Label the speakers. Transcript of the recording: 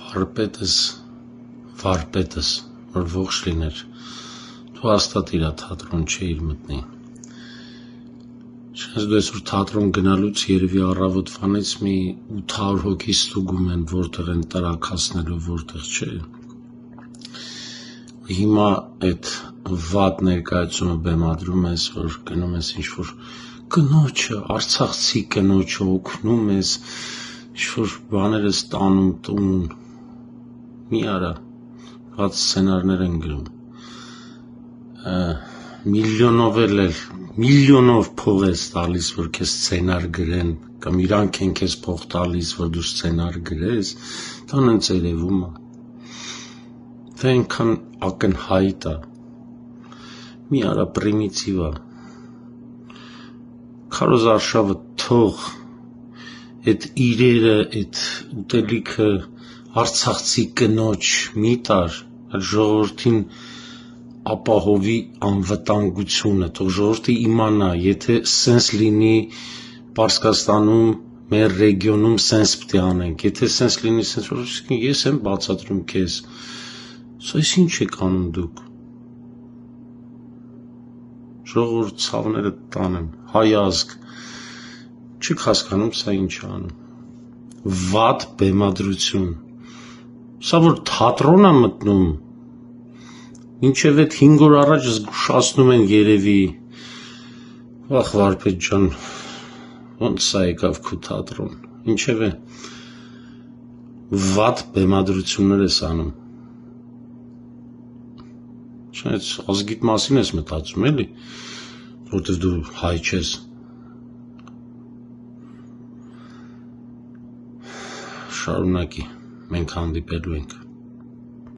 Speaker 1: Հարպետս, վարպետս, որ ողջ լիներ, դու հաստատ իրա թատրոն չէիր մտնի։ Չնայած դու այսօր թատրոն գնալուց երևի առավոտվանից մի 800 հոգի ստուգում են, որտեղ են տրաքացնելու, որտեղ չէ։ Հիմա այդ վատ ներկայացումը բեմադրում ես, որ գնում ես ինչ-որ կնոջը, արցախցի կնոջը օգնում ես, ինչ-որ բաներ ես տանում տուն, մի արա, վատ սցենարներ են գրում, միլիոնով փող ես տալիս, որ քեզ սցենար գրեն, կամ իրանք են քեզ փող տալիս, որ դու սցենար գրես, դա հենց երևում է, դա այնքան ակնհայտ է, մի արա պրիմիտիվ է, Քարոզ Արշավը թող, այդ իրերը, այդ ուտելիքը արցախցի կնոջ մի տար, այդ ժողովրդին ապահովի անվտանգությունը, թող ժողովրդը իմանա, եթե սենց լինի Պարսկաստանում, մեր ռեգիոնում սենց պետք է անենք, եթե սենց լինի սենց, որ ես եմ բացատրում քեզ, այս ինչ եք անում դուք, ժողովուրդ ցավները տանեմ, հայ ազգ, չեք հասկանում սա ինչ է անում, վատ բեմադրություն, սա որ թատրոն է մտնում, մինչև այդ 5 օր առաջ զգուշացնում են երևի, վախ վարպետ ջան, ոնց սա եկավ քո թատրոն, ինչևէ, վատ բեմադրություններ ես անում, չնայած ազգիդ մասին ես մտածում էլի, որտեվ դու հայ չես, շարունակի, մենք հանդիպելու ենք։